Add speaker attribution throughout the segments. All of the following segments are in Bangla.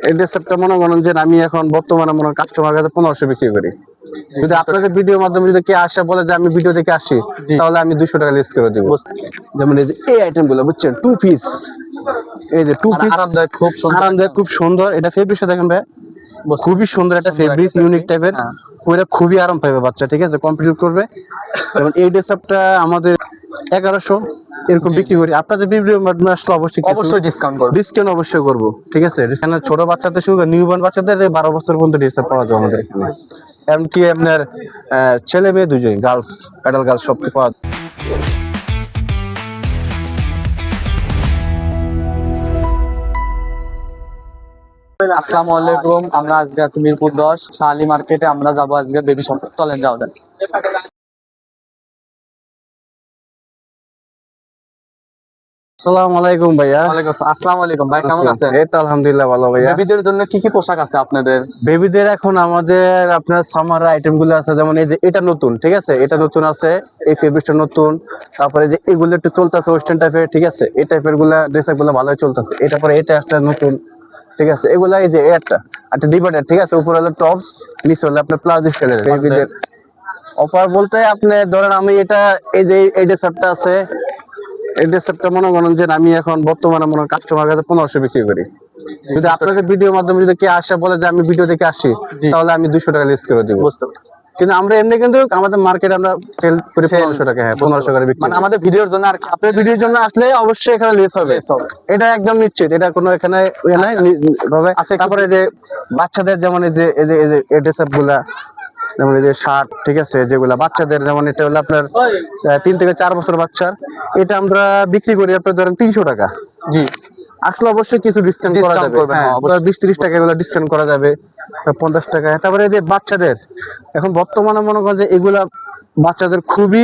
Speaker 1: এই ড্রেসটা মনে করেন যে আমি এখন বর্তমানে মনে কাস্টমার কাছে 1500 বিক্রি করি। যদি আপনাদের ভিডিওর মাধ্যমে যদি কে আসে বলে যে আমি ভিডিও দেখে আসি, তাহলে আমি 200 টাকা লেস করে দিব। যেমন এই যে এই আইটেম গুলো বুঝছেন, 2 পিস, এই যে 2 পিস
Speaker 2: আরামদায়ক,
Speaker 1: খুব সুন্দর। এটা ফেব্রিকটা দেখেন ভাই, খুবই সুন্দর একটা ফেব্রিক, ইউনিক টাইপের। ওইটা খুবই আরাম পাবে বাচ্চা, ঠিক আছে, কমপ্লিট করবে। এবং এই ড্রেসটা আমাদের 1100 এরকম বিক্রি করি। আপনাদের ভিডিও মাধ্যমে আসলে অবশ্যই ডিসকাউন্ট অবশ্যই করবো, ঠিক আছে। এখানে ছোট বাচ্চাদের শুরু করে নিউবর্ন বাচ্চাদের 12 বছর পর্যন্ত ড্রেস পাওয়া যায় আমাদের এখানে। এমনকি আপনার ছেলে মেয়ে দুজনই, গার্লস, অ্যাডাল্ট গার্লস সব পাওয়া যায়।
Speaker 2: আসসালামু আলাইকুম। আমরা আজকে আছি মিরপুর 10 শাহালি মার্কেটে। আমরা যাবো আজকে বেবি শপে। চলেন যাওয়া যাক।
Speaker 1: আসসালামু আলাইকুম ভাইয়া।
Speaker 2: আসসালামু আলাইকুম ভাই, কেমন আছেন?
Speaker 1: এই তো আলহামদুলিল্লাহ ভালো ভাইয়া।
Speaker 2: বেবিদের জন্য কি কি পোশাক আছে আপনাদের?
Speaker 1: বেবিদের এখন আমাদের আপনার সামার আইটেম গুলো আছে, যেমন এই যে এটা নতুন, ঠিক আছে, এটা নতুন আছে, এই ফেব্রিকটা নতুন। তারপরে যে এগুলো একটু চলতেছে ওয়েস্টার্ন টাইপের, ঠিক আছে, এই টাইপের গুলা ড্রেস গুলো ভালোই চলতেছে। এটা পরে এটা একটা নতুন, ঠিক আছে। এগুলা এই যে একটা ডিভাইডার, ঠিক আছে, উপরে হলো টপস, নিচে হলো আপনার প্লাজো স্টাইলের। বেবিদের অফার বলতে আপনি ধরেন আমি এটা এই যে এই ড্রেসটা আছে, এই ড্রেসটা মনে করেন যে আমি এখন বর্তমানে মনে কাস্টমার কাছে 1500 বিক্রি করি। যদি আপনাদের ভিডিওর মাধ্যমে যদি কে আসে বলে যে আমি ভিডিও দেখে আসি, তাহলে আমি 200 টাকা লেস করে দিব। কিন্তু আমরা এমনি কিন্তু আমাদের মার্কেটে আমরা সেল করি 1500 টাকা। হ্যাঁ, 1500 টাকা বিক্রি।
Speaker 2: মানে আমাদের ভিডিওর জন্য, আর
Speaker 1: আপনাদের ভিডিওর জন্য আসলে অবশ্যই এখানে লেস হবে, এটা একদম নিশ্চিত। এটা কোনো এখানে ইয়ে নাই ভাবে। তারপরে যে বাচ্চাদের যেমন এই যে এই ড্রেস গুলা, যেমন এই যে শার্ট, ঠিক আছে, যেগুলা বাচ্চাদের, যেমন এটা হলো আপনার 3 থেকে 4 বছর বাচ্চার, এটা আমরা বিক্রি করি আপনার ধরেন 300 টাকা।
Speaker 2: জি,
Speaker 1: আসলে অবশ্যই কিছু ডিসকাউন্ট করা যাবে। হ্যাঁ, 20-30 টাকা এগুলো ডিসকাউন্ট করা যাবে, 50 টাকা। তারপরে এই যে বাচ্চাদের এখন বর্তমানে মনে করেন যে এগুলা বাচ্চাদের খুবই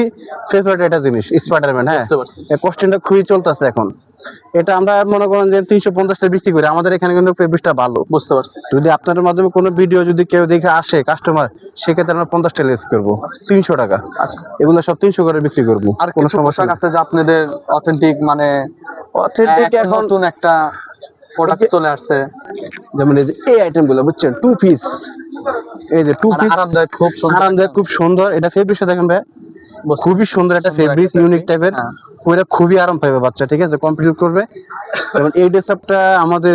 Speaker 1: ফেভারিট একটা জিনিস, স্পাইডারম্যান। হ্যাঁ, এই কস্টিংটা খুবই চলতেছে এখন। এটা আমরা মনে করেন যে 350 টাকা বিক্রি করি। আমাদের এখানে কিন্তু ফেব্রিকটা ভালো, বুঝতে পারছি। যদি আপনাদের মাধ্যমে কোনো ভিডিও যদি কেউ দেখে আসে কাস্টমার, সেক্ষেত্রে আমরা 50 টাকা লেস করবো, 300 টাকা। আচ্ছা, এগুলো সব 300 করে বিক্রি করবো।
Speaker 2: আর কোনো সমস্যা আছে যে আপনাদের অথেন্টিক, মানে
Speaker 1: অথেন্টিক এখন
Speaker 2: নতুন একটা প্রোডাক্ট চলে আসছে,
Speaker 1: যেমন এই যে এই আইটেম গুলো বুঝছেন, 2 পিস, এই যে 2 পিস
Speaker 2: আরামদায়ক,
Speaker 1: খুব সুন্দর। এটা ফেব্রিকটা দেখেন ভাই, খুবই সুন্দর একটা ফেব্রিক, ইউনিক টাইপের। ওইটা খুবই আরাম পাবে বাচ্চা, ঠিক আছে, কমপ্লিট করবে। এবং এই ড্রেসটা আমাদের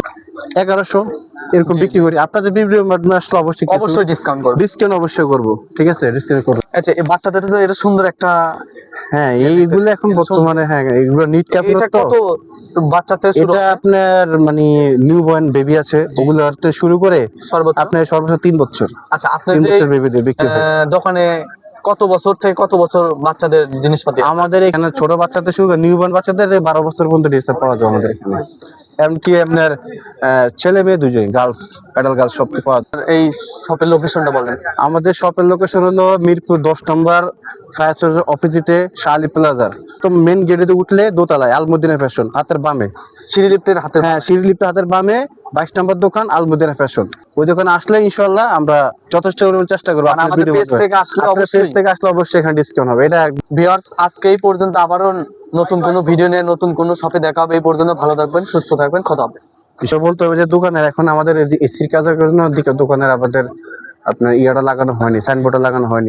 Speaker 1: 1100 এরকম বিক্রি করি। আপনাদের ভিডিও মাধ্যমে আসলে অবশ্যই ডিসকাউন্ট অবশ্যই করবো, ঠিক আছে, ডিসকাউন্ট করবো।
Speaker 2: আচ্ছা, এই বাচ্চাদের যে এটা সুন্দর একটা,
Speaker 1: হ্যাঁ, এইগুলো এখন বর্তমানে, হ্যাঁ, এগুলো নিট ক্যাপের।
Speaker 2: কত বাচ্চাদের শুরু?
Speaker 1: এটা আপনার মানে নিউবর্ন বেবি আছে, ওগুলো থেকে শুরু করে আপনার সর্বোচ্চ 3 বছর।
Speaker 2: আচ্ছা, আপনার যে
Speaker 1: বেবিদের বিক্রি
Speaker 2: দোকানে কত বছর থেকে কত বছর বাচ্চাদের জিনিসপাতি?
Speaker 1: আমাদের এখানে ছোট বাচ্চাদের শুরু করে নিউবর্ন বাচ্চাদের 12 বছর পর্যন্ত ড্রেস পাওয়া যায় আমাদের এখানে। এমনকি আপনার ছেলে মেয়ে দুজনই, গার্লস, অ্যাডাল্ট গার্লস সব পাওয়া যায়।
Speaker 2: এই শপের লোকেশনটা বলেন।
Speaker 1: আমাদের শপের লোকেশন হলো মিরপুর 10 নম্বর ফায়ার স্টেশন অপোজিটে শাহালি প্লাজার। তো মেন গেটে উঠলে দোতলায় আলমদিনা ফ্যাশন, হাতের বামে সিঁড়ি লিফটের হাতের বামে 22 নম্বর দোকান আলমদিনা ফ্যাশন। ওই দোকানে আসলে ইনশাআল্লাহ আমরা যথেষ্ট চেষ্টা করবো।
Speaker 2: আমাদের পেজ থেকে আসলে
Speaker 1: অবশ্যই এখানে ডিসকাউন্ট হবে। এটা
Speaker 2: ভিউয়ার্স, আজকে এই পর্যন্ত। আবারও নতুন কোনো ভিডিও নিয়ে নতুন কোনো শপে দেখা হবে। এই পর্যন্ত ভালো থাকবেন, সুস্থ থাকবেন, খোদা হাফেজ।
Speaker 1: বিষয় বলতে হবে যে দোকানের এখন আমাদের এসির কাজের জন্য দোকানের আমাদের আপনার ইয়াটা লাগানো হয়নি, সাইনবোর্ডটা লাগানো হয়নি।